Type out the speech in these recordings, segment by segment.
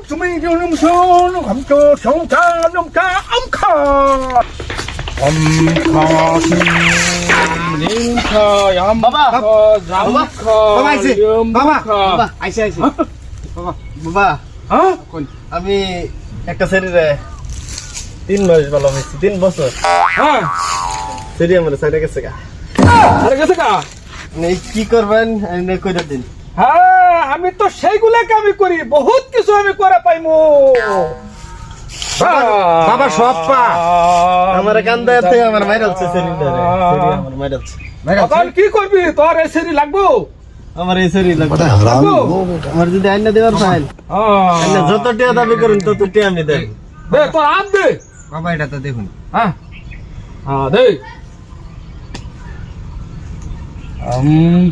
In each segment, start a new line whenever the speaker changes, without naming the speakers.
তুমি
আমি একটা শরীরে 3 মাস ভালো হয়েছি 3 বছর।
হ্যাঁ
শরীর আমার সাইডে গেছে গা। কি করবেন কইরা দিন।
হ্যাঁ আমি তো সেইগুলাকে আমি করি, বহুত কিছু আমি করে পাইমু।
বাবা সব পা আমার কান্দাতে আমার মাইরালছে শরীরটারে, শরীর আমার মাইরালছে।
এখন কি করবি, তোর এই সেরি লাগবো?
আমার এই শরীর লাগবে। আমার যদি আইনা দেওয়ার ফাইল আইনা যত টিয়া দাবি করুন তত টিয়া আমি দেব।
দে তোর আম দে
বাবা, এটা তো দেখুন।
হ্যাঁ হ্যাঁ দে।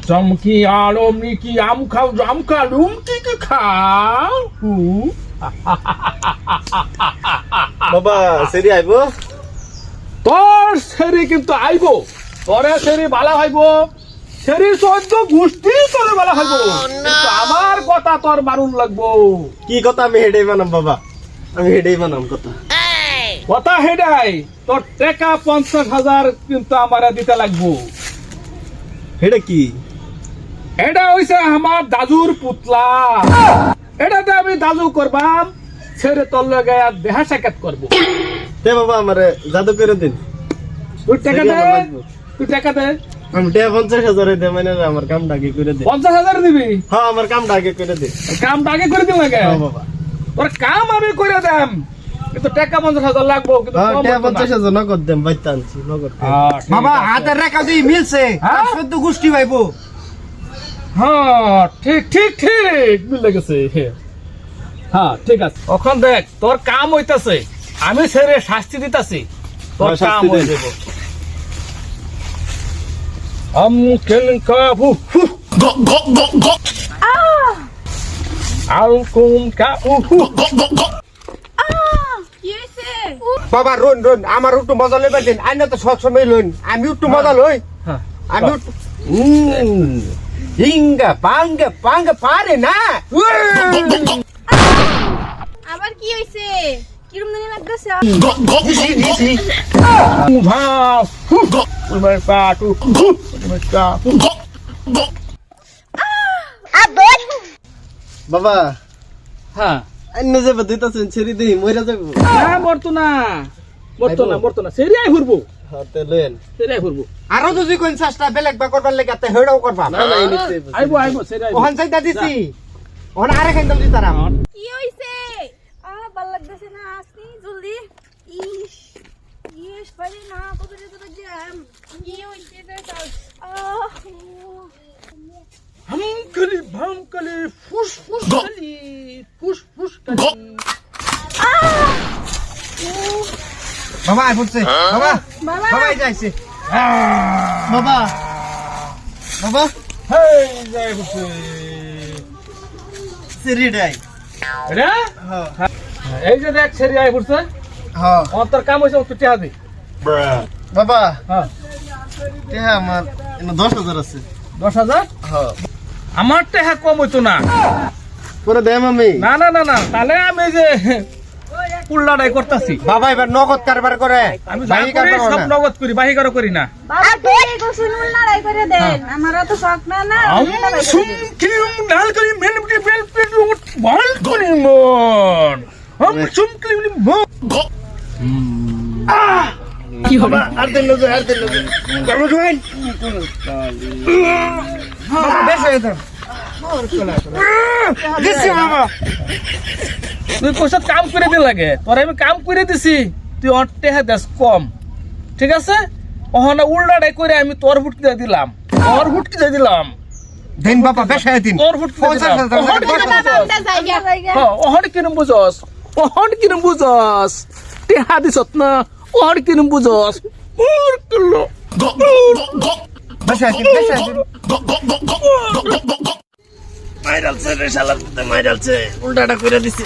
চমকি আলম কি আম খাও, জাম খা লুমকি কি খাও।
বাবা সেরি আইব,
তোর সেরি কিন্তু আইব, তোরে সেরি ভালো হইব, সেরি 14 গোষ্ঠী তোরে ভালো হইব, কিন্তু আমার কথা তোর মারুন লাগবো।
কি কথা? আমি হেডেই বানাম বাবা, আমি হেডেই বানাম কথা।
কথা হেডাই, তোর টাকা 50,000 কিন্তু আমারে দিতে লাগবো।
হেডে কি?
এটা হইছে আমার দাদুর পুতলা, এটাতে আমি দাদু করবাম, ছেড়ে তোর লগে দেহা সাক্ষাৎ করবো।
তে বাবা আমারে জাদু করে দিন।
তুই টাকা দে, তুই টাকা দে।
আমি টিয়া 50,000 দে, মানে আমার কামটা আগে করে দে।
50,000 দিবি?
হ্যাঁ আমার কামটা আগে করে দে।
কামটা আগে করে দিন লাগে।
হ্যাঁ বাবা,
তোর কাম আমি করে দেম, কিন্তু টাকা 50,000 লাগবো। কিন্তু
হ্যাঁ
কম
টিয়া
হতো না।
50,000 নগদ দেম, বাইতে আনছি নগদ।
ঠিক
বাবা
আছে।
হাতের রেখা দিয়ে মিলছে,
হ্যাঁ?
14 গোষ্ঠী ভাইবো।
হ্যাঁ ঠিক ঠিক ঠিক মিলে গেছে। হ্যাঁ ঠিক আছে, এখন দেখ তোর কাম হইতাছে, আমি ছেড়ে শাস্তি দিতাছি, তোর
হ্যাঁ,
কাম
শাস্তি
হয়ে
দেন।
যাব। কেন কাবু কুম কাবু।
বাবা রন রন আমার একটু মজা লইবার দিন, আইনা তো সব সময় লইন, আমি একটু মজা লই।
হ্যাঁ,
আমি হিঙ্গা পাঙ্গা পাঙ্গা পারে না।
আবার কি হইছে? কিরম জানি লাগতেছে?
বাবা
হ্যাঁ
আইনা যাবে দিতাছেন, ছেড়ে দিই মইরা যাবো।
মরতো না, মরতো না, মরতো না, সেরিয়াই ঘুরবো,
হ্যাঁ তে লেন।
সেরিয়াই ঘুরবো।
আরো যদি কোন চেষ্টা বেলেগ বা করবার লাগে তে হেড়াও করবা।
না না এনিতে
আইবো আইবো সেরিয়াই।
ওখান চাইতা দিছি, ওখানে আরে খাইতাম দি তারা।
কি হইছে? ভাল লাগতেছে না, আসনি জলদি। ইস ইস পারি না, কতরে তো জ্যাম। কি হইছে রে চল।
हम कली भाम कली फुस फुस कली फुस फुस कली।
বাবা আই পড়ছে, বাবা
বাবা
বাবা এই যাইছে।
বাবা বাবা
হেই যাই বসে
ছেড়ে দেই।
রে।
হ্যাঁ
এই যে দেখ সেরি আই পড়ছে,
হ্যাঁ
তোর কাম হইছে তুই টিয়া দে।
বাবা
হ্যাঁ
টিয়া আমার 10,000 আছে।
10,000?
হ্যাঁ
আমার টাকা কম হইতো না।
পরে দেম আমি।
না না না না, তাহলে আমি এই যে পুল্লাটাই করতেছি।
বাবা এবার নগদ কারবার করে,
আমি যা
বাহি
করি
কারবার
সব
না।
নগদ করি, বাহিকারও করি না।
বাবা তুই গোসল লড়াই করে দেন, আমার তো শখ না না। লড়াই করে দেন।
কিম ডাল করি মেন কি বেল পেট বল করি মন हम सुन क्लिम मो কি হবে?
আর দিন লোকে আর দিন লোকে
কর্ম জয়েন বাবা বেশ হয়ে যান। দিছি বাবা।
তুই কোসা কাম করে দিন লাগে, তোর আমি কাম করে দিছি, তুই অট্টে দেশ কম, ঠিক আছে? ওখানে উল্টাটাই করে আমি তোর ফুটকি দিয়ে দিলাম, তোর ফুটকি দিয়ে দিলাম,
দেন বাবা বেশ হয়ে দিন।
তোর ফুটকি দিয়ে দিলাম।
50,000
ওখানে কিরম
বাবা
বুঝস?
আমরা জায়গা।
হ্যাঁ, ওখানে কিরম বুঝস? ওখানে কিরম বুঝস? টেহা দিছত না, ওখানে কিরম বুঝস? ওর কিলো।
বেশ হয়ে দিন, বেশ হয়ে দিন।
মাইরালছে রে শালা, মাইরালছে উল্টাটা কইরা দিছে।